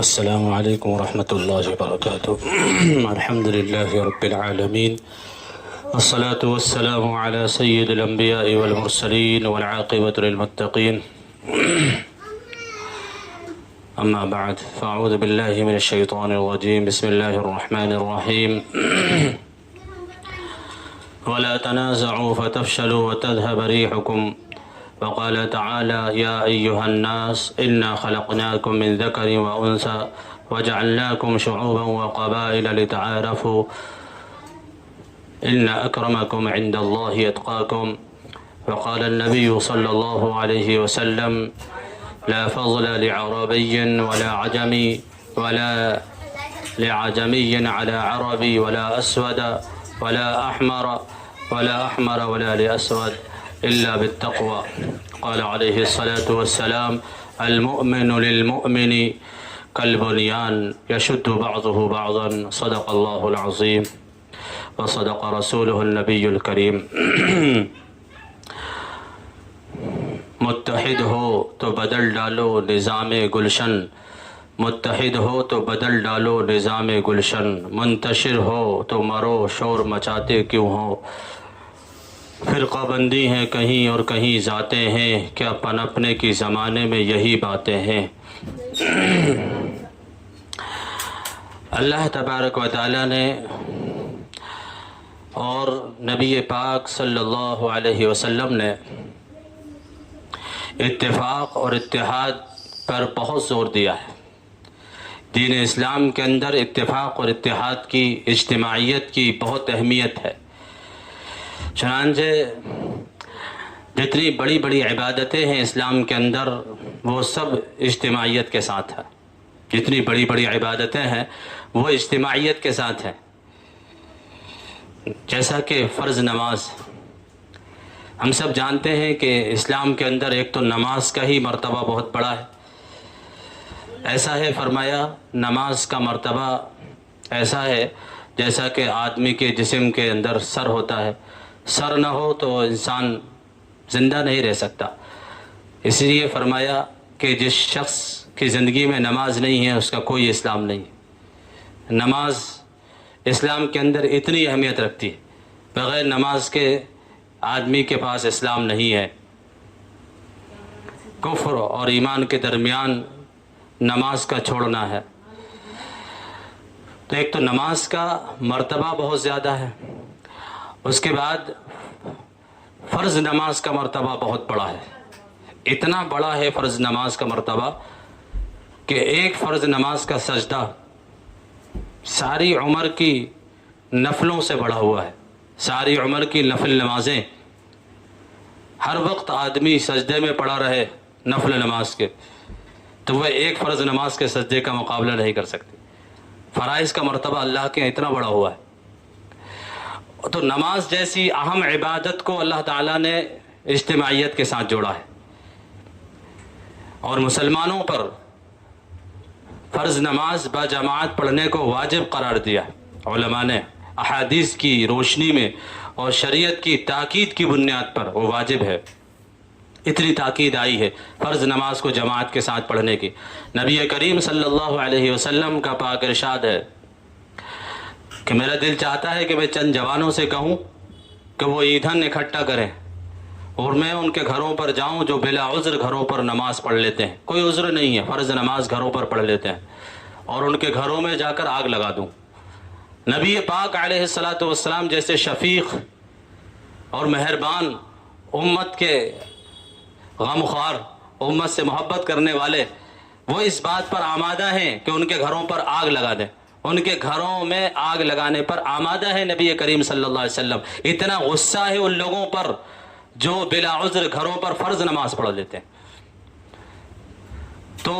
السلام علیکم ورحمۃ اللہ وبرکاتہ الحمد للہ رب العالمین والصلاة والسلام على سید الانبیاء والمرسلین والعاقبۃ للمتقین اما بعد فاعوذ باللہ من الشیطان الرجیم بسم اللہ الرحمن الرحیم ولا تنازعوا فتفشلوا وتذهب ريحكم وقال تعالى يا أيها الناس إنا خلقناكم من ذكر وأنثى وجعلناكم شعوبا وقبائل لتعارفوا إن أكرمكم عند الله يتقاكم وقال النبي صلى الله عليه وسلم لا فضل لعربي ولا عجمي ولا لعجمي على عربي ولا أسود ولا أحمر ولا لأسود إلا بالتقوى قال عليه الصلاة والسلام المؤمن للمؤمن كالبنيان يشد بعضه بعضا صدق الله العظيم وصدق رسوله النبي الكريم متحد ہو تو بدل ڈالو نظام گلشن متحد ہو تو بدل ڈالو نظام گلشن منتشر ہو تو مرو شور مچاتے کیوں ہو فرقہ بندی ہیں کہیں اور کہیں ذاتیں ہیں کیا پنپنے کی زمانے میں یہی باتیں ہیں اللہ تبارک و تعالی نے اور نبی پاک صلی اللہ علیہ وسلم نے اتفاق اور اتحاد پر بہت زور دیا ہے۔ دین اسلام کے اندر اتفاق اور اتحاد کی اجتماعیت کی بہت اہمیت ہے۔ چنانچہ جتنی بڑی بڑی عبادتیں ہیں اسلام کے اندر وہ سب اجتماعیت کے ساتھ ہیں۔ جتنی بڑی بڑی عبادتیں ہیں وہ اجتماعیت کے ساتھ ہیں، جیسا کہ فرض نماز۔ ہم سب جانتے ہیں کہ اسلام کے اندر ایک تو نماز کا ہی مرتبہ بہت بڑا ہے۔ ایسا ہے فرمایا نماز کا مرتبہ ایسا ہے جیسا کہ آدمی کے جسم کے اندر سر ہوتا ہے، سر نہ ہو تو انسان زندہ نہیں رہ سکتا۔ اس لیے فرمایا کہ جس شخص کی زندگی میں نماز نہیں ہے اس کا کوئی اسلام نہیں ہے۔ نماز اسلام کے اندر اتنی اہمیت رکھتی ہے، بغیر نماز کے آدمی کے پاس اسلام نہیں ہے۔ کفر اور ایمان کے درمیان نماز کا چھوڑنا ہے۔ تو ایک تو نماز کا مرتبہ بہت زیادہ ہے، اس کے بعد فرض نماز کا مرتبہ بہت بڑا ہے۔ اتنا بڑا ہے فرض نماز کا مرتبہ کہ ایک فرض نماز کا سجدہ ساری عمر کی نفلوں سے بڑھا ہوا ہے۔ ساری عمر کی نفل نمازیں، ہر وقت آدمی سجدے میں پڑا رہے نفل نماز کے تو وہ ایک فرض نماز کے سجدے کا مقابلہ نہیں کر سکتے۔ فرائض کا مرتبہ اللہ کے اتنا بڑا ہوا ہے۔ تو نماز جیسی اہم عبادت کو اللہ تعالیٰ نے اجتماعیت کے ساتھ جوڑا ہے، اور مسلمانوں پر فرض نماز با جماعت پڑھنے کو واجب قرار دیا۔ علماء نے احادیث کی روشنی میں اور شریعت کی تاکید کی بنیاد پر وہ واجب ہے۔ اتنی تاکید آئی ہے فرض نماز کو جماعت کے ساتھ پڑھنے کی۔ نبی کریم صلی اللہ علیہ وسلم کا پاک ارشاد ہے کہ میرا دل چاہتا ہے کہ میں چند جوانوں سے کہوں کہ وہ ایندھن اکٹھا کریں اور میں ان کے گھروں پر جاؤں جو بلا عذر گھروں پر نماز پڑھ لیتے ہیں، کوئی عذر نہیں ہے، فرض نماز گھروں پر پڑھ لیتے ہیں، اور ان کے گھروں میں جا کر آگ لگا دوں۔ نبی پاک علیہ الصلاۃ والسلام جیسے شفیق اور مہربان، امت کے غمخوار، امت سے محبت کرنے والے، وہ اس بات پر آمادہ ہیں کہ ان کے گھروں پر آگ لگا دیں۔ ان کے گھروں میں آگ لگانے پر آمادہ ہے نبی کریم صلی اللہ علیہ وسلم۔ اتنا غصہ ہے ان لوگوں پر جو بلا عذر گھروں پر فرض نماز پڑھ لیتے ہیں۔ تو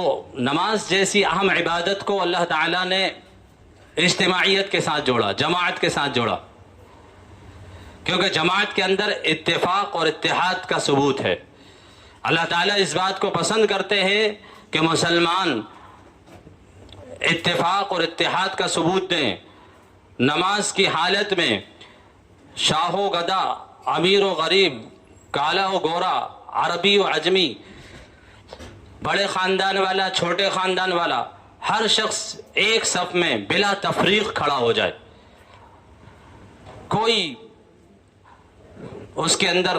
نماز جیسی اہم عبادت کو اللہ تعالیٰ نے اجتماعیت کے ساتھ جوڑا، جماعت کے ساتھ جوڑا، کیونکہ جماعت کے اندر اتفاق اور اتحاد کا ثبوت ہے۔ اللہ تعالیٰ اس بات کو پسند کرتے ہیں کہ مسلمان اتفاق اور اتحاد کا ثبوت دیں۔ نماز کی حالت میں شاہ و گدا، امیر و غریب، کالا و گورا، عربی و عجمی، بڑے خاندان والا، چھوٹے خاندان والا، ہر شخص ایک صف میں بلا تفریق کھڑا ہو جائے، کوئی اس کے اندر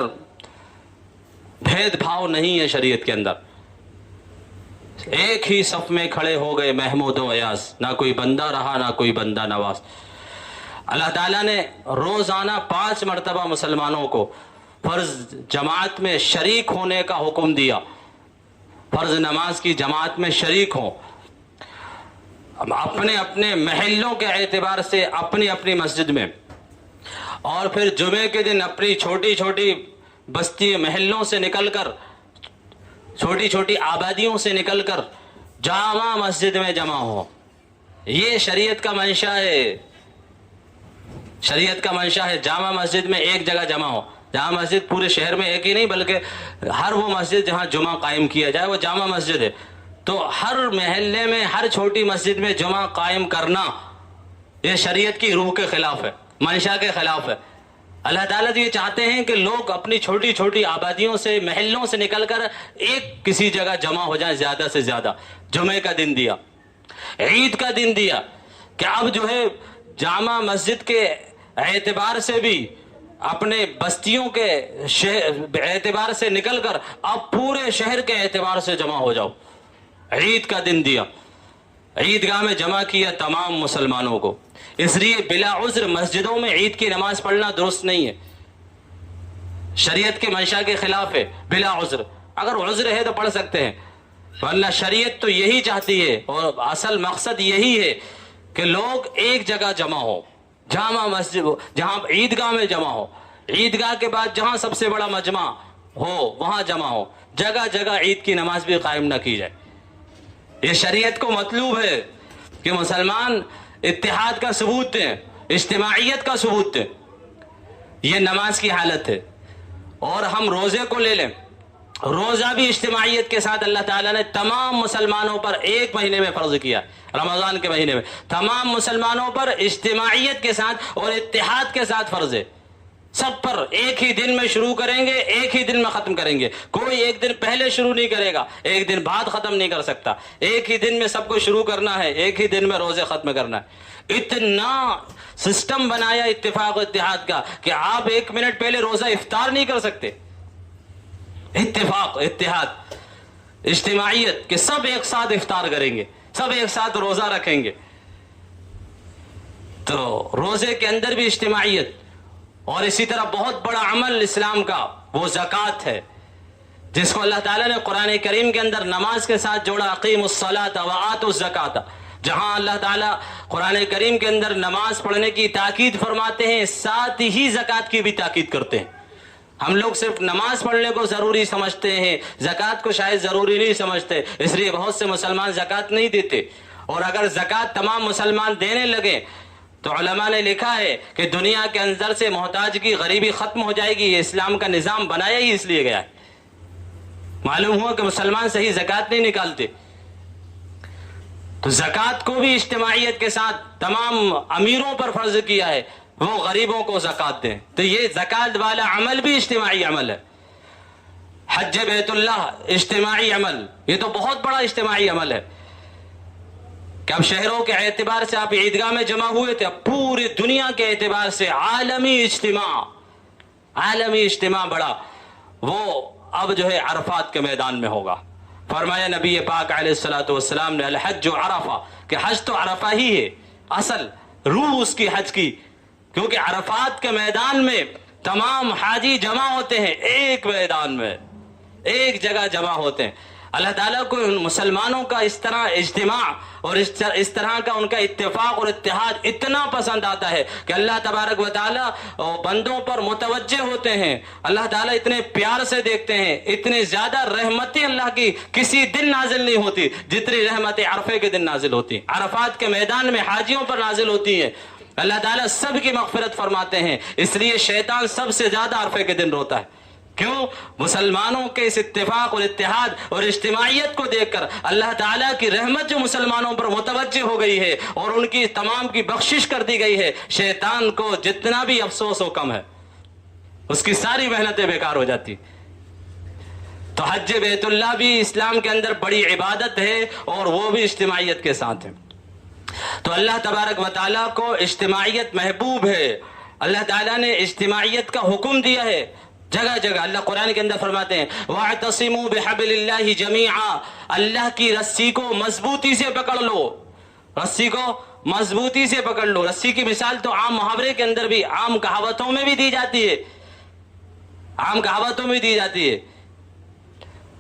بھید بھاؤ نہیں ہے شریعت کے اندر، ایک ہی صف میں کھڑے ہو گئے محمود و ایاز، نہ کوئی بندہ رہا نہ کوئی بندہ نواز۔ اللہ تعالیٰ نے روزانہ 5 مرتبہ مسلمانوں کو فرض جماعت میں شریک ہونے کا حکم دیا، فرض نماز کی جماعت میں شریک ہوں، اپنے اپنے محلوں کے اعتبار سے اپنی اپنی مسجد میں، اور پھر جمعے کے دن اپنی چھوٹی چھوٹی بستی محلوں سے نکل کر، چھوٹی چھوٹی آبادیوں سے نکل کر جامع مسجد میں جمع ہو۔ یہ شریعت کا منشا ہے، شریعت کا منشا ہے جامع مسجد میں ایک جگہ جمع ہو۔ جامع مسجد پورے شہر میں ایک ہی نہیں بلکہ ہر وہ مسجد جہاں جمعہ قائم کیا جائے وہ جامع مسجد ہے، تو ہر محلے میں ہر چھوٹی مسجد میں جمعہ قائم کرنا یہ شریعت کی روح کے خلاف ہے، منشا کے خلاف ہے۔ اللہ تعالیٰ یہ چاہتے ہیں کہ لوگ اپنی چھوٹی چھوٹی آبادیوں سے محلوں سے نکل کر ایک کسی جگہ جمع ہو جائیں زیادہ سے زیادہ۔ جمعے کا دن دیا، عید کا دن دیا کہ اب جو ہے جامع مسجد کے اعتبار سے بھی اپنے بستیوں کے اعتبار سے نکل کر اب پورے شہر کے اعتبار سے جمع ہو جاؤ۔ عید کا دن دیا، عیدگاہ میں جمع کیا تمام مسلمانوں کو۔ اس لیے بلا عذر مسجدوں میں عید کی نماز پڑھنا درست نہیں ہے، شریعت کے منشا کے خلاف ہے بلا عذر۔ اگر عذر ہے تو پڑھ سکتے ہیں، ورنہ شریعت تو یہی چاہتی ہے اور اصل مقصد یہی ہے کہ لوگ ایک جگہ جمع ہو، جامع مسجد جہاں عیدگاہ میں جمع ہو، عیدگاہ کے بعد جہاں سب سے بڑا مجمع ہو وہاں جمع ہو، جگہ جگہ عید کی نماز بھی قائم نہ کی جائے۔ یہ شریعت کو مطلوب ہے کہ مسلمان اتحاد کا ثبوت دیں، اجتماعیت کا ثبوت دیں، یہ نماز کی حالت ہے۔ اور ہم روزے کو لے لیں، روزہ بھی اجتماعیت کے ساتھ اللہ تعالیٰ نے تمام مسلمانوں پر ایک مہینے میں فرض کیا، رمضان کے مہینے میں تمام مسلمانوں پر اجتماعیت کے ساتھ اور اتحاد کے ساتھ فرض ہے، سب پر ایک ہی دن میں شروع کریں گے، ایک ہی دن میں ختم کریں گے، کوئی ایک دن پہلے شروع نہیں کرے گا، ایک دن بعد ختم نہیں کر سکتا، ایک ہی دن میں سب کو شروع کرنا ہے، ایک ہی دن میں روزے ختم کرنا ہے۔ اتنا سسٹم بنایا اتفاق و اتحاد کا کہ آپ 1 منٹ پہلے روزہ افطار نہیں کر سکتے۔ اتفاق، اتحاد، اجتماعیت کہ سب ایک ساتھ افطار کریں گے، سب ایک ساتھ روزہ رکھیں گے۔ تو روزے کے اندر بھی اجتماعیت، اور اسی طرح بہت بڑا عمل اسلام کا وہ زکوٰۃ ہے، جس کو اللہ تعالیٰ نے قرآن کریم کے اندر نماز کے ساتھ جوڑا، اقیموا الصلاۃ وآتوا الزکاۃ۔ جہاں اللہ تعالیٰ قرآن کریم کے اندر نماز پڑھنے کی تاکید فرماتے ہیں، ساتھ ہی زکوٰۃ کی بھی تاکید کرتے ہیں۔ ہم لوگ صرف نماز پڑھنے کو ضروری سمجھتے ہیں، زکوٰۃ کو شاید ضروری نہیں سمجھتے، اس لیے بہت سے مسلمان زکوٰۃ نہیں دیتے۔ اور اگر زکوٰۃ تمام مسلمان دینے لگے تو علماء نے لکھا ہے کہ دنیا کے اندر سے محتاج کی غریبی ختم ہو جائے گی۔ یہ اسلام کا نظام بنایا ہی اس لیے گیا ہے۔ معلوم ہوا کہ مسلمان صحیح زکوٰۃ نہیں نکالتے، تو زکوٰۃ کو بھی اجتماعیت کے ساتھ تمام امیروں پر فرض کیا ہے، وہ غریبوں کو زکوٰۃ دیں۔ تو یہ زکوٰۃ والا عمل بھی اجتماعی عمل ہے۔ حج بیت اللہ اجتماعی عمل، یہ تو بہت بڑا اجتماعی عمل ہے کہ اب شہروں کے اعتبار سے آپ عیدگاہ میں جمع ہوئے تھے، اب پوری دنیا کے اعتبار سے عالمی اجتماع بڑا، وہ اب جو ہے عرفات کے میدان میں ہوگا۔ فرمایا نبی پاک علیہ الصلوۃ والسلام نے، الحج عرفہ، کہ حج تو عرفہ ہی ہے، اصل روح اس کی حج کی، کیونکہ عرفات کے میدان میں تمام حاجی جمع ہوتے ہیں، ایک میدان میں ایک جگہ جمع ہوتے ہیں۔ اللہ تعالیٰ کو مسلمانوں کا اس طرح اجتماع اور اس طرح کا ان کا اتفاق اور اتحاد اتنا پسند آتا ہے کہ اللہ تبارک و تعالیٰ بندوں پر متوجہ ہوتے ہیں، اللہ تعالیٰ اتنے پیار سے دیکھتے ہیں، اتنی زیادہ رحمتیں اللہ کی کسی دن نازل نہیں ہوتی جتنی رحمتیں عرفے کے دن نازل ہوتی ہیں، عرفات کے میدان میں حاجیوں پر نازل ہوتی ہیں۔ اللہ تعالیٰ سب کی مغفرت فرماتے ہیں، اس لیے شیطان سب سے زیادہ عرفے کے دن روتا ہے۔ کیوں؟ مسلمانوں کے اس اتفاق اور اتحاد اور اجتماعیت کو دیکھ کر اللہ تعالیٰ کی رحمت جو مسلمانوں پر متوجہ ہو گئی ہے اور ان کی تمام کی بخشش کر دی گئی ہے، شیطان کو جتنا بھی افسوس ہو کم ہے، اس کی ساری محنتیں بیکار ہو جاتی۔ تو حج بیت اللہ بھی اسلام کے اندر بڑی عبادت ہے اور وہ بھی اجتماعیت کے ساتھ ہے. تو اللہ تبارک و تعالیٰ کو اجتماعیت محبوب ہے. اللہ تعالیٰ نے اجتماعیت کا حکم دیا ہے جگہ جگہ. اللہ قرآن کے اندر فرماتے ہیں وَاعْتَصِمُوا بِحَبْلِ اللَّهِ جَمِيعًا, اللہ کی رسی کو مضبوطی سے پکڑ لو, رسی کو مضبوطی سے پکڑ لو. رسی کی مثال تو عام محاورے کے اندر بھی, عام کہاوتوں میں بھی دی جاتی ہے, عام کہاوتوں میں دی جاتی ہے.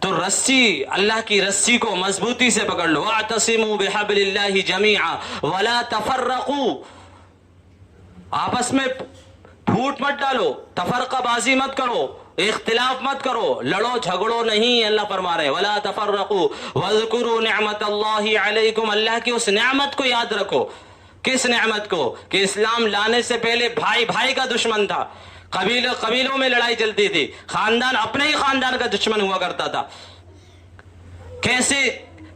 تو رسی, اللہ کی رسی کو مضبوطی سے پکڑ لو. وَاعْتَصِمُوا بِحَبْلِ اللَّهِ جَمِيعًا وَلَا تَفَرَّقُوا, آپس میں پھوٹ مت ڈالو, تفرقہ بازی مت کرو, اختلاف مت کرو, لڑو جھگڑو نہیں. اللہ فرما رہے ہیں وَلَا تَفَرَّقُوا وَاذْكُرُوا نِعْمَةَ اللَّهِ عَلَيْكُمْ, اللہ کی اس نعمت کو یاد رکھو. کس نعمت کو؟ کہ اسلام لانے سے پہلے بھائی بھائی کا دشمن تھا, قبیلوں میں لڑائی چلتی تھی, خاندان اپنے ہی خاندان کا دشمن ہوا کرتا تھا. کیسے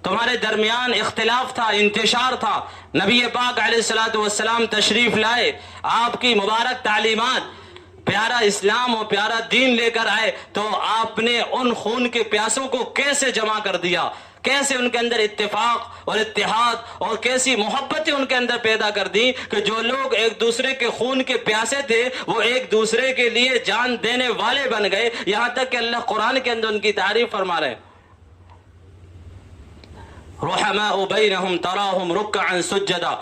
تمہارے درمیان اختلاف تھا, انتشار تھا. نبی پاک علیہ الصلوۃ والسلام تشریف لائے, آپ کی مبارک تعلیمات, پیارا اسلام اور پیارا دین لے کر آئے, تو آپ نے ان خون کے پیاسوں کو کیسے جمع کر دیا, کیسے ان کے اندر اتفاق اور اتحاد اور کیسی محبتیں ان کے اندر پیدا کر دی کہ جو لوگ ایک دوسرے کے خون کے پیاسے تھے وہ ایک دوسرے کے لیے جان دینے والے بن گئے. یہاں تک کہ اللہ قرآن کے اندر ان کی تعریف فرما رہے ہیں رحماء بینہم تراہم رکعا سجدا,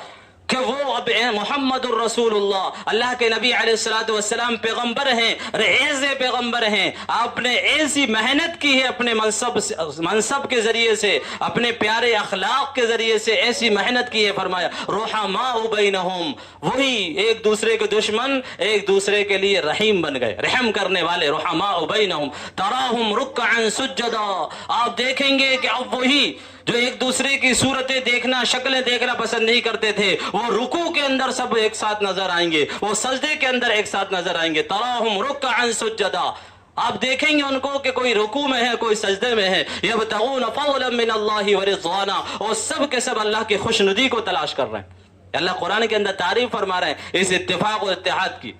کہ وہ اب محمد الرسول اللہ, اللہ کے نبی علیہ الصلوۃ والسلام پیغمبر ہیں, ایسے پیغمبر ہیں, آپ نے ایسی محنت کی ہے اپنے منصب کے ذریعے سے, اپنے پیارے اخلاق کے ذریعے سے ایسی محنت کی ہے. فرمایا رحماء بینہم, وہی ایک دوسرے کے دشمن ایک دوسرے کے لیے رحیم بن گئے, رحم کرنے والے. رحماء بینہم تراہم رکعا سجدا, آپ دیکھیں گے کہ اب وہی جو ایک دوسرے کی صورتیں دیکھنا, شکلیں دیکھنا پسند نہیں کرتے تھے, وہ رکوع کے اندر سب ایک ساتھ نظر آئیں گے, وہ سجدے کے اندر ایک ساتھ نظر آئیں گے. تراہم رکعا سجدا, آپ دیکھیں گے ان کو کہ کوئی رکوع میں ہے, کوئی سجدے میں ہے. یبتغون فضلا من اللہ ورضوانا, اور سب کے سب اللہ کی خوشنودی کو تلاش کر رہے ہیں. اللہ قرآن کے اندر تعریف فرما رہے ہیں اس اتفاق اور اتحاد کی.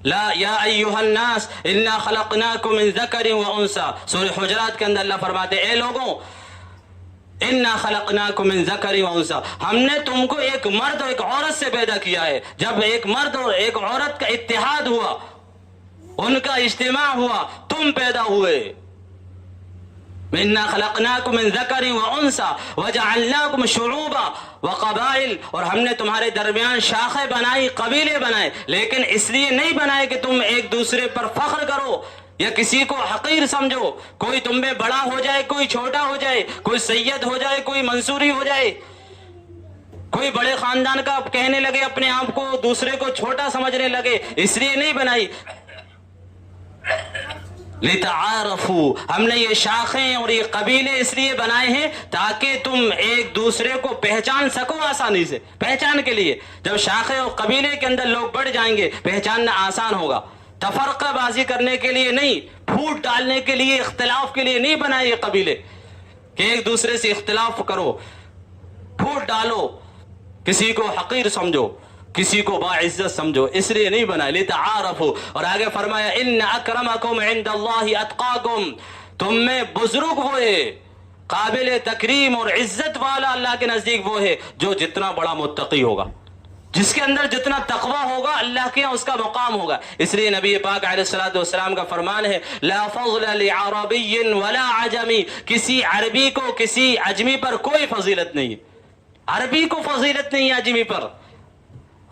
لا یا ایھا الناس انا خلقناکم من ذکر و انثی, سورہ حجرات کے اندر اللہ فرماتے ہیں اے لوگوں انا خلقناکم من ذکر و انثی, ہم نے تم کو ایک مرد اور ایک عورت سے پیدا کیا ہے. جب ایک مرد اور ایک عورت کا اتحاد ہوا, ان کا اجتماع ہوا, تم پیدا ہوئے. انا خلقناکم من ذکر و انثی وجعلناکم شعوبا وقبائل, اور ہم نے تمہارے درمیان شاخیں بنائی, قبیلے بنائے, لیکن اس لیے نہیں بنائے کہ تم ایک دوسرے پر فخر کرو یا کسی کو حقیر سمجھو. کوئی تم میں بڑا ہو جائے, کوئی چھوٹا ہو جائے, کوئی سید ہو جائے, کوئی منصوری ہو جائے, کوئی بڑے خاندان کا کہنے لگے اپنے آپ کو, دوسرے کو چھوٹا سمجھنے لگے, اس لیے نہیں بنائی. لتعارفوا, ہم نے یہ شاخیں اور یہ قبیلے اس لیے بنائے ہیں تاکہ تم ایک دوسرے کو پہچان سکو آسانی سے. پہچان کے لیے جب شاخیں اور قبیلے کے اندر لوگ بڑھ جائیں گے پہچاننا آسان ہوگا. تفرقہ بازی کرنے کے لیے نہیں, پھوٹ ڈالنے کے لیے, اختلاف کے لیے نہیں بنائے یہ قبیلے کہ ایک دوسرے سے اختلاف کرو, پھوٹ ڈالو, کسی کو حقیر سمجھو, کسی کو باعزت سمجھو, اس لیے نہیں بنائے. لتعارفوا, اور آگے فرمایا ان اکرمکم عند اللہ اتقاکم, تم میں بزرگ وہ ہے, قابل تکریم اور عزت والا اللہ کے نزدیک وہ ہے جو جتنا بڑا متقی ہوگا, جس کے اندر جتنا تقوی ہوگا اللہ کے یہاں اس کا مقام ہوگا. اس لیے نبی پاک علیہ الصلوۃ والسلام کا فرمان ہے لا فضل لعربی ولا عجمی, کسی عربی کو کسی عجمی پر کوئی فضیلت نہیں, عربی کو فضیلت نہیں ہے عجمی پر.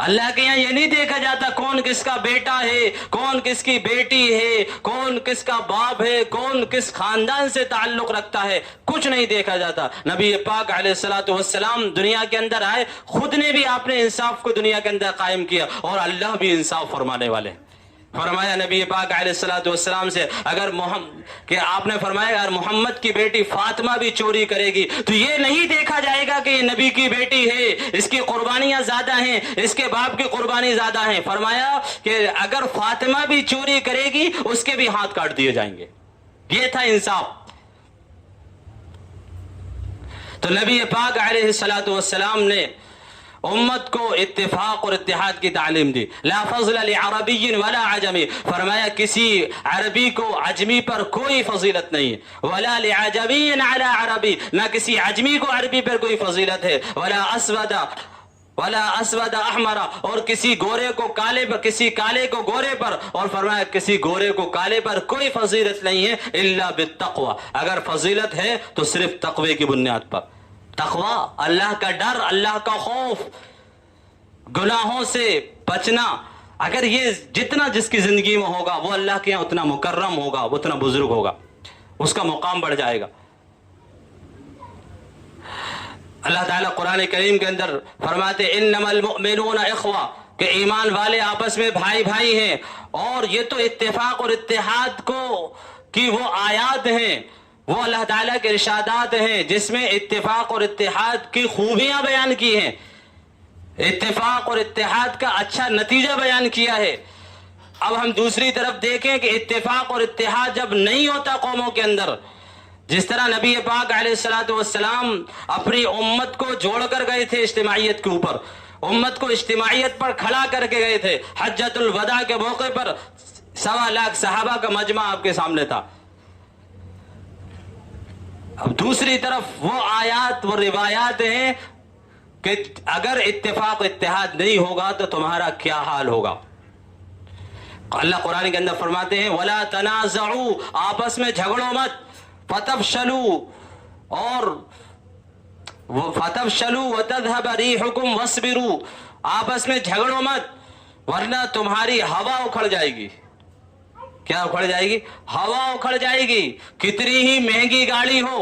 اللہ کے یہاں یہ نہیں دیکھا جاتا کون کس کا بیٹا ہے, کون کس کی بیٹی ہے, کون کس کا باپ ہے, کون کس خاندان سے تعلق رکھتا ہے, کچھ نہیں دیکھا جاتا. نبی پاک علیہ الصلوۃ والسلام دنیا کے اندر آئے, خود نے بھی آپ نے انصاف کو دنیا کے اندر قائم کیا, اور اللہ بھی انصاف فرمانے والے ہیں. فرمایا نبی پاک علیہ الصلوۃ والسلام سے اگر کہ آپ نے فرمایا اگر محمد کی بیٹی فاطمہ بھی چوری کرے گی تو یہ نہیں دیکھا جائے گا کہ یہ نبی کی بیٹی ہے, اس کی قربانیاں زیادہ ہیں, اس کے باپ کی قربانی زیادہ ہیں. فرمایا کہ اگر فاطمہ بھی چوری کرے گی اس کے بھی ہاتھ کاٹ دیے جائیں گے. یہ تھا انصاف. تو نبی پاک علیہ الصلوۃ والسلام نے امت کو اتفاق اور اتحاد کی تعلیم دی. لا فضل لعربی ولا عجمی، فرمایا کسی عربی کو عجمی پر کوئی فضیلت نہیں ہے. ولا لعجمی علی عربی، نہ کسی عجمی کو عربی پر کوئی فضیلت ہے. ولا اسود احمر، اور کسی گورے کو کالے پر، کسی کالے کو گورے پر، اور فرمایا کسی گورے کو کالے پر کوئی فضیلت نہیں ہے الا بالتقوی، اگر فضیلت ہے تو صرف تقوی کی بنیاد پر. تقوی، اللہ کا ڈر، اللہ کا خوف، گناہوں سے بچنا. اگر یہ جتنا جس کی زندگی میں ہوگا وہ اللہ کے یہاں اتنا مکرم ہوگا، وہ اتنا بزرگ ہوگا، اس کا مقام بڑھ جائے گا. اللہ تعالیٰ قرآن کریم کے اندر فرماتے انما المؤمنون اخوہ، کہ ایمان والے آپس میں بھائی بھائی ہیں. اور یہ تو اتفاق اور اتحاد کو کی وہ آیات ہیں، وہ اللہ تعالیٰ کے ارشادات ہیں جس میں اتفاق اور اتحاد کی خوبیاں بیان کی ہیں، اتفاق اور اتحاد کا اچھا نتیجہ بیان کیا ہے. اب ہم دوسری طرف دیکھیں کہ اتفاق اور اتحاد جب نہیں ہوتا قوموں کے اندر، جس طرح نبی پاک علیہ السلام اپنی امت کو جوڑ کر گئے تھے اجتماعیت کے اوپر، امت کو اجتماعیت پر کھڑا کر کے گئے تھے. حجۃ الوداع کے موقع پر 1.25 لاکھ صحابہ کا مجمع آپ کے سامنے تھا. اب دوسری طرف وہ آیات، وہ روایات ہیں کہ اگر اتفاق اتحاد نہیں ہوگا تو تمہارا کیا حال ہوگا. اللہ قرآن کے اندر فرماتے ہیں وَلَا تَنَازَعُوا، آپس میں جھگڑو مت، فَتَفْشَلُوا، اور فَتَفْشَلُوا وَتَذْهَبَ رِيحُكُمْ وَاصْبِرُوا، آپس میں جھگڑو مت ورنہ تمہاری ہوا اکھڑ جائے گی. کیا اکھڑ جائے گی؟ ہوا اکھڑ جائے گی. کتنی ہی مہنگی گاڑی ہو،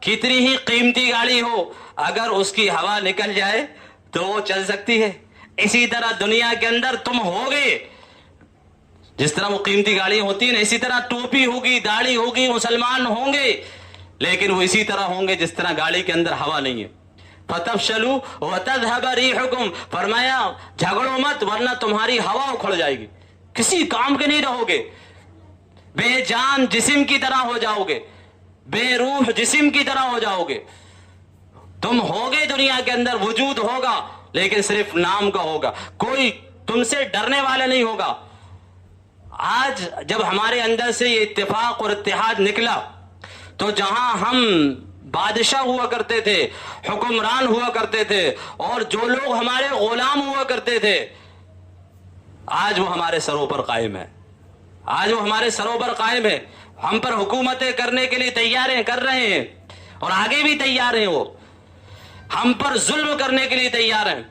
کتنی ہی قیمتی گاڑی ہو، اگر اس کی ہوا نکل جائے تو وہ چل سکتی ہے. اسی طرح دنیا کے اندر تم ہوگے، جس طرح وہ قیمتی گاڑی ہوتی ہیں، اسی طرح ٹوپی ہوگی، داڑھی ہوگی، مسلمان ہوں گے، لیکن وہ اسی طرح ہوں گے جس طرح گاڑی کے اندر ہوا نہیں ہے. فَتَفْشَلُوا وَتَذْهَبَ رِيحُكُمْ، فرمایا جھگڑو مت ورنہ تمہاری ہوا اکھڑ جائے گی، کسی کام کے نہیں رہو گے، بے جان جسم کی طرح ہو جاؤ گے، بے روح جسم کی طرح ہو جاؤ گے. تم ہوگے دنیا کے اندر، وجود ہوگا لیکن صرف نام کا ہوگا، کوئی تم سے ڈرنے والا نہیں ہوگا. آج جب ہمارے اندر سے یہ اتفاق اور اتحاد نکلا تو جہاں ہم بادشاہ ہوا کرتے تھے، حکمران ہوا کرتے تھے، اور جو لوگ ہمارے غلام ہوا کرتے تھے، آج وہ ہمارے سروں پر قائم ہے. آج وہ ہمارے سروں پر قائم ہے، ہم پر حکومتیں کرنے کے لیے تیار ہیں، کر رہے ہیں، اور آگے بھی تیار ہیں. وہ ہم پر ظلم کرنے کے لیے تیار ہیں.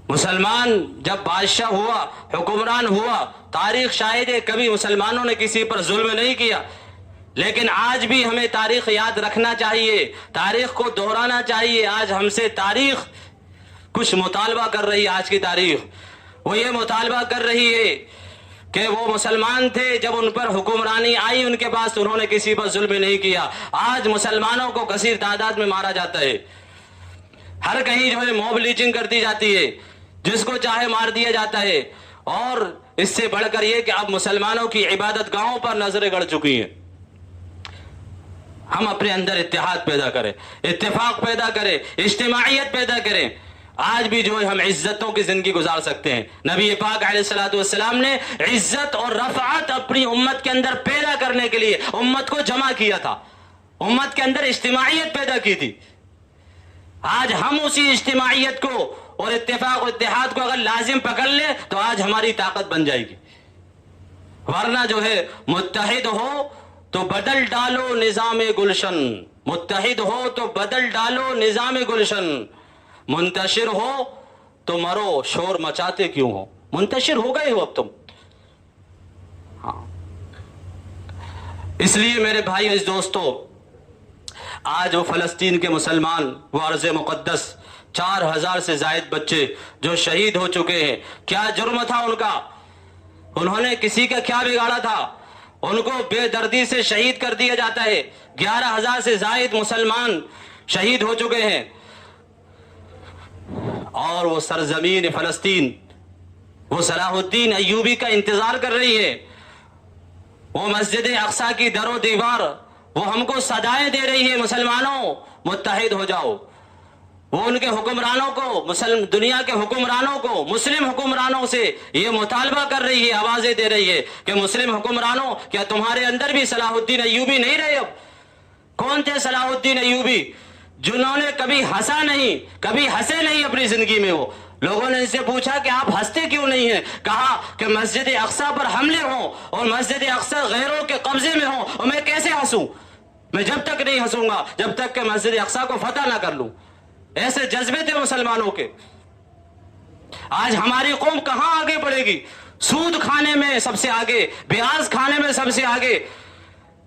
مسلمان جب بادشاہ ہوا، حکمران ہوا، تاریخ شاہد ہے کبھی مسلمانوں نے کسی پر ظلم نہیں کیا. لیکن آج بھی ہمیں تاریخ یاد رکھنا چاہیے، تاریخ کو دہرانا چاہیے. آج ہم سے تاریخ کچھ مطالبہ کر رہی ہے. آج کی تاریخ وہ یہ مطالبہ کر رہی ہے کہ وہ مسلمان تھے، جب ان پر حکمرانی آئی ان کے پاس انہوں نے کسی پر ظلم نہیں کیا. آج مسلمانوں کو کثیر تعداد میں مارا جاتا ہے، ہر کہیں جو ہے موب لیچنگ کر دی جاتی ہے، جس کو چاہے مار دیا جاتا ہے. اور اس سے بڑھ کر یہ کہ اب مسلمانوں کی عبادت گاہوں پر نظریں گڑ چکی ہیں. ہم اپنے اندر اتحاد پیدا کریں، اتفاق پیدا کریں، اجتماعیت پیدا کریں. آج بھی جو ہے ہم عزتوں کی زندگی گزار سکتے ہیں. نبی پاک علیہ السلام نے عزت اور رفعت اپنی امت کے اندر پیدا کرنے کے لیے امت کو جمع کیا تھا، امت کے اندر اجتماعیت پیدا کی تھی. آج ہم اسی اجتماعیت کو اور اتفاق و اتحاد کو اگر لازم پکڑ لیں تو آج ہماری طاقت بن جائے گی. ورنہ جو ہے متحد ہو تو بدل ڈالو نظام گلشن، متحد ہو تو بدل ڈالو نظام گلشن، منتشر ہو تو مرو شور مچاتے کیوں ہو. منتشر ہو گئے ہو اب تم. ہاں، اس لیے میرے بھائی اس دوستو، آج وہ فلسطین کے مسلمان، وہ ارض مقدس، 4000 سے زائد بچے جو شہید ہو چکے ہیں، کیا جرم تھا ان کا؟ انہوں نے کسی کا کیا بگاڑا تھا؟ ان کو بے دردی سے شہید کر دیا جاتا ہے. 11000 سے زائد مسلمان شہید ہو چکے ہیں، اور وہ سرزمین فلسطین، وہ صلاح الدین ایوبی کا انتظار کر رہی ہے. وہ مسجد اقصی کی در و دیوار وہ ہم کو صدائیں دے رہی ہے، مسلمانوں متحد ہو جاؤ. وہ ان کے حکمرانوں کو دنیا کے حکمرانوں کو مسلم حکمرانوں سے یہ مطالبہ کر رہی ہے, آوازیں دے رہی ہے کہ مسلم حکمرانوں کیا تمہارے اندر بھی صلاح الدین ایوبی نہیں رہے؟ اب کون تھے صلاح الدین ایوبی؟ جنہوں نے کبھی ہنسا نہیں, کبھی ہنسے نہیں اپنی زندگی میں. وہ لوگوں نے ان سے پوچھا کہ آپ ہنستے کیوں نہیں ہیں؟ کہا کہ مسجد اقصی پر حملے ہوں اور مسجد اقصی غیروں کے قبضے میں ہوں اور میں کیسے ہنسوں؟ میں جب تک نہیں ہنسوں گا جب تک کہ مسجد اقصی کو فتح نہ کر لوں. ایسے جذبے تھے مسلمانوں کے. آج ہماری قوم کہاں آگے بڑھے گی؟ سود کھانے میں سب سے آگے, بیاض کھانے میں سب سے آگے.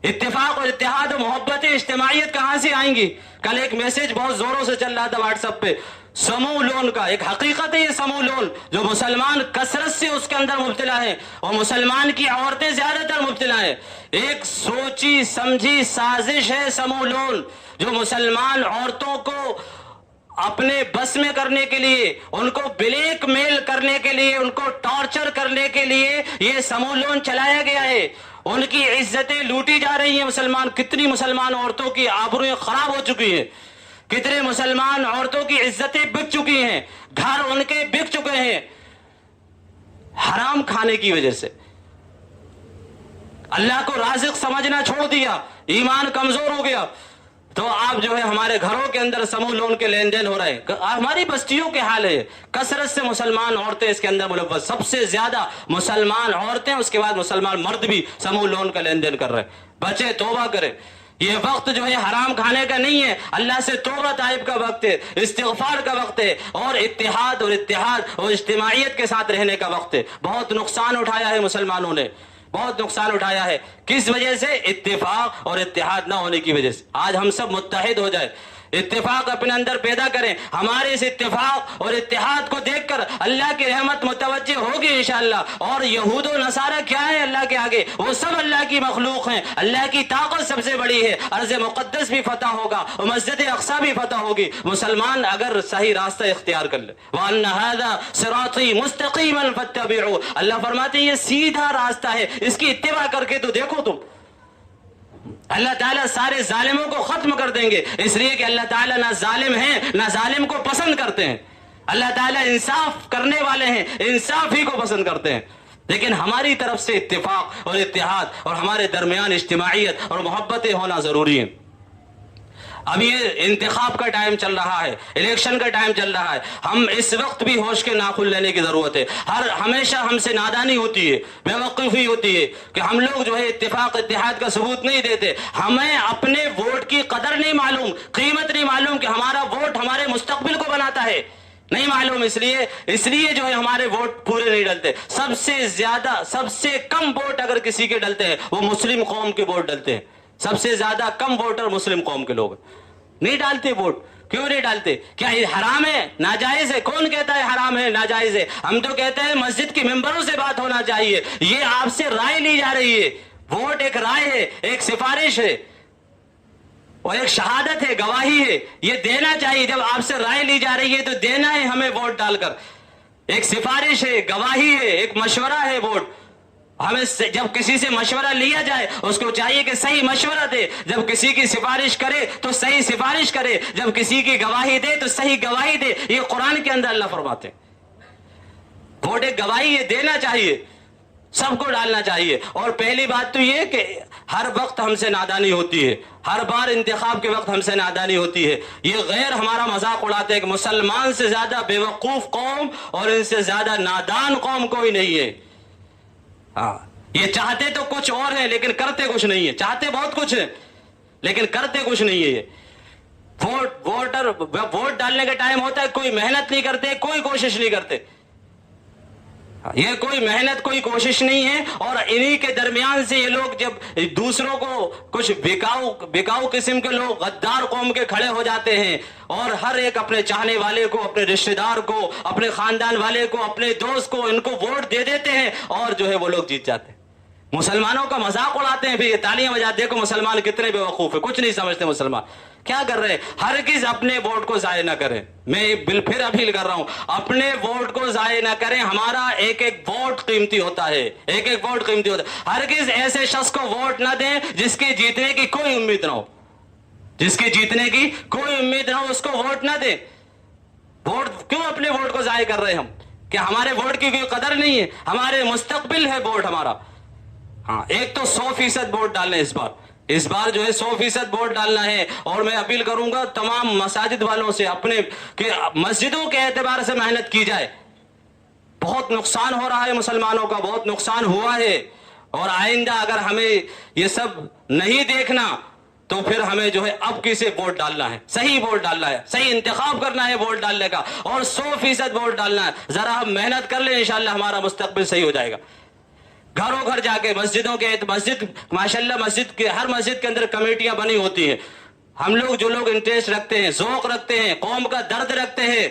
اتفاق اور اتحاد و محبت اجتماعیت کہاں سے آئیں گی؟ کل ایک میسج بہت زوروں سے چل رہا تھا واٹس ایپ پہ, سمو لون کا. ایک حقیقت ہے یہ سمو لون, جو مسلمان کثرت سے اس کے اندر مبتلا ہے اور مسلمان کی عورتیں زیادہ تر مبتلا ہیں. ایک سوچی سمجھی سازش ہے سمو لون, جو مسلمان عورتوں کو اپنے بس میں کرنے کے لیے, ان کو بلیک میل کرنے کے لیے, ان کو ٹارچر کرنے کے لیے یہ سمو لون چلایا گیا ہے. ان کی عزتیں لوٹی جا رہی ہیں. مسلمان, کتنی مسلمان عورتوں کی آبروئیں خراب ہو چکی ہیں, کتنے مسلمان عورتوں کی عزتیں بک چکی ہیں, گھر ان کے بک چکے ہیں حرام کھانے کی وجہ سے. اللہ کو رازق سمجھنا چھوڑ دیا, ایمان کمزور ہو گیا, تو آپ جو ہے ہمارے گھروں کے اندر سمو لون کے لین دین ہو رہے ہیں. ہماری بستیوں کے حال ہے, کثرت سے مسلمان عورتیں اس کے اندر ملوث, سب سے زیادہ مسلمان عورتیں, اس کے بعد مسلمان مرد بھی سمو لون کا لین دین کر رہے ہیں. بچے توبہ کریں, یہ وقت جو ہے حرام کھانے کا نہیں ہے, اللہ سے توبہ طائب کا وقت ہے, استغفار کا وقت ہے, اور اتحاد اور اجتماعیت کے ساتھ رہنے کا وقت ہے. بہت نقصان اٹھایا ہے مسلمانوں نے, بہت نقصان اٹھایا ہے. کس وجہ سے؟ اتفاق اور اتحاد نہ ہونے کی وجہ سے. آج ہم سب متحد ہو جائے, اتفاق اپنے اندر پیدا کریں. ہمارے اس اتفاق اور اتحاد کو دیکھ کر اللہ کی رحمت متوجہ ہوگی انشاءاللہ. اور یہود و نصارہ کیا ہے اللہ کے آگے؟ وہ سب اللہ کی مخلوق ہیں. اللہ کی طاقت سب سے بڑی ہے. ارض مقدس بھی فتح ہوگا اور مسجد اقصی بھی فتح ہوگی. مسلمان اگر صحیح راستہ اختیار کر لے. وَأَنَّ هَذَا صِرَاطِي مُسْتَقِيمًا فَاتَّبِعُوهُ, اللہ فرماتے ہیں یہ سیدھا راستہ ہے, اس کی اتباع کر کے تو دیکھو تم. اللہ تعالیٰ سارے ظالموں کو ختم کر دیں گے, اس لیے کہ اللہ تعالیٰ نہ ظالم ہیں نہ ظالم کو پسند کرتے ہیں. اللہ تعالیٰ انصاف کرنے والے ہیں, انصاف ہی کو پسند کرتے ہیں. لیکن ہماری طرف سے اتفاق اور اتحاد اور ہمارے درمیان اجتماعیت اور محبتیں ہونا ضروری ہیں. اب یہ انتخاب کا ٹائم چل رہا ہے, الیکشن کا ٹائم چل رہا ہے. ہم اس وقت بھی ہوش کے ناخن لینے کی ضرورت ہے. ہمیشہ ہم سے نادانی ہوتی ہے, بے وقوفی ہوتی ہے کہ ہم لوگ جو ہے اتفاق اتحاد کا ثبوت نہیں دیتے. ہمیں اپنے ووٹ کی قدر نہیں معلوم, قیمت نہیں معلوم کہ ہمارا ووٹ ہمارے مستقبل کو بناتا ہے, نہیں معلوم. اس لیے جو ہے ہمارے ووٹ پورے نہیں ڈلتے. سب سے زیادہ, سب سے کم ووٹ اگر کسی کے ڈلتے ہیں وہ مسلم قوم کے ووٹ ڈلتے ہیں. سب سے زیادہ کم ووٹر مسلم قوم کے لوگ نہیں ڈالتے ووٹ. کیوں نہیں ڈالتے؟ کیا یہ حرام ہے, ناجائز ہے؟ کون کہتا ہے حرام ہے ناجائز ہے؟ ہم تو کہتے ہیں مسجد کی ممبروں سے بات ہونا چاہیے. یہ آپ سے رائے لی جا رہی ہے. ووٹ ایک رائے ہے, ایک سفارش ہے اور ایک شہادت ہے, گواہی ہے. یہ دینا چاہیے. جب آپ سے رائے لی جا رہی ہے تو دینا ہے ہمیں ووٹ ڈال کر. ایک سفارش ہے, گواہی ہے, ایک مشورہ ہے ووٹ. ہمیں جب کسی سے مشورہ لیا جائے اس کو چاہیے کہ صحیح مشورہ دے. جب کسی کی سفارش کرے تو صحیح سفارش کرے. جب کسی کی گواہی دے تو صحیح گواہی دے. یہ قرآن کے اندر اللہ فرماتے ہیں. ووٹ ایک گواہی ہے, دینا چاہیے, سب کو ڈالنا چاہیے. اور پہلی بات تو یہ کہ ہر وقت ہم سے نادانی ہوتی ہے, ہر بار انتخاب کے وقت ہم سے نادانی ہوتی ہے. یہ غیر ہمارا مذاق اڑاتے ہیں کہ مسلمان سے زیادہ بے وقوف قوم اور ان سے زیادہ نادان قوم کوئی نہیں ہے. ہاں, یہ چاہتے تو کچھ اور ہیں لیکن کرتے کچھ نہیں ہے. چاہتے بہت کچھ ہے لیکن کرتے کچھ نہیں ہے. یہ ووٹ ڈالنے کا ٹائم ہوتا ہے, کوئی محنت نہیں کرتے, کوئی کوشش نہیں کرتے. یہ کوئی محنت, کوئی کوشش نہیں ہے. اور انہی کے درمیان سے یہ لوگ جب دوسروں کو کچھ بکاؤ قسم کے لوگ غدار قوم کے کھڑے ہو جاتے ہیں اور ہر ایک اپنے چاہنے والے کو, اپنے رشتہ دار کو, اپنے خاندان والے کو, اپنے دوست کو ان کو ووٹ دے دیتے ہیں اور جو ہے وہ لوگ جیت جاتے ہیں. مسلمانوں کا مذاق اڑاتے ہیں, پھر یہ تالیاں بجاتے. دیکھو مسلمان کتنے بے وقوف ہیں, کچھ نہیں سمجھتے مسلمان کیا کر رہے ہیں. ہرگز اپنے ووٹ کو ضائع نہ کریں. میں پھر اپیل کر رہا ہوں, اپنے ووٹ کو ضائع نہ کریں. ہمارا ایک ایک ووٹ قیمتی ہوتا ہے, ایک ایک ووٹ قیمتی ہوتا ہے. ہرگز ایسے شخص کو ووٹ نہ دیں جس کے جیتنے کی کوئی امید نہ ہو, جس کے جیتنے کی کوئی امید نہ ہو, اس کو ووٹ نہ دیں. ووٹ کیوں اپنے ووٹ کو ضائع کر رہے ہیں ہم؟ کہ ہمارے ووٹ کی کوئی قدر نہیں ہے؟ ہمارے مستقبل ہے ووٹ ہمارا. ہاں ایک تو 100% ووٹ ڈالنا ہے اس بار جو ہے 100% ووٹ ڈالنا ہے. اور میں اپیل کروں گا تمام مساجد والوں سے اپنے کہ مسجدوں کے اعتبار سے محنت کی جائے. بہت نقصان ہو رہا ہے مسلمانوں کا، بہت نقصان ہوا ہے. اور آئندہ اگر ہمیں یہ سب نہیں دیکھنا تو پھر ہمیں جو ہے اب کسے ووٹ ڈالنا ہے، صحیح ووٹ ڈالنا ہے، صحیح انتخاب کرنا ہے ووٹ ڈالنے کا، اور 100% ووٹ ڈالنا ہے. ذرا ہم محنت کر لیں انشاءاللہ ہمارا مستقبل صحیح ہو جائے گا. گھروں گھر جا کے مسجدوں کے مسجد ماشاءاللہ مسجد کے ہر مسجد کے اندر کمیٹیاں بنی ہوتی ہیں. ہم لوگ جو لوگ انٹرسٹ رکھتے ہیں، ذوق رکھتے ہیں، قوم کا درد رکھتے ہیں،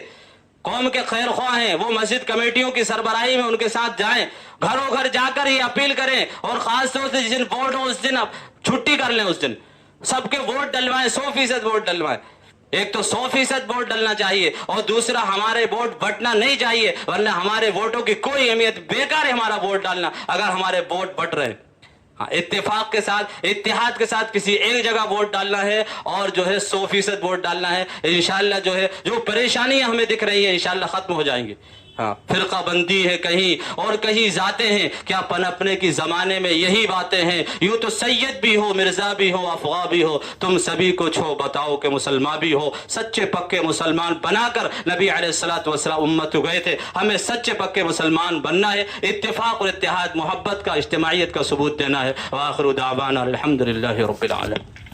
قوم کے خیر خواہ ہیں، وہ مسجد کمیٹیوں کی سربراہی میں ان کے ساتھ جائیں، گھروں گھر جا کر یہ اپیل کریں. اور خاص طور سے جس دن ووٹ ہو اس دن چھٹی کر لیں، اس دن سب کے ووٹ ڈلوائیں، 100% ووٹ ڈلوائیں. ایک تو 100% ووٹ ڈلنا چاہیے، اور دوسرا ہمارے ووٹ بٹنا نہیں چاہیے، ورنہ ہمارے ووٹوں کی کوئی اہمیت، بیکار ہے ہمارا ووٹ ڈالنا اگر ہمارے ووٹ بٹ رہے ہیں. اتفاق کے ساتھ، اتحاد کے ساتھ کسی ایک جگہ ووٹ ڈالنا ہے، اور جو ہے 100% ووٹ ڈالنا ہے. انشاءاللہ جو ہے جو پریشانیاں ہمیں دکھ رہی ہیں انشاءاللہ ختم ہو جائیں گی. فرقہ بندی ہے کہیں، اور کہیں ذاتیں ہیں، کیا پنپنے کی زمانے میں یہی باتیں ہیں. یوں تو سید بھی ہو، مرزا بھی ہو، افغا بھی ہو، تم سبھی کچھ ہو، بتاؤ کہ مسلمان بھی ہو. سچے پکے مسلمان بنا کر نبی علیہ الصلوۃ والسلام امت کو گئے تھے. ہمیں سچے پکے مسلمان بننا ہے، اتفاق اور اتحاد، محبت کا، اجتماعیت کا ثبوت دینا ہے. وآخر دعوانا الحمدللہ رب العالمین.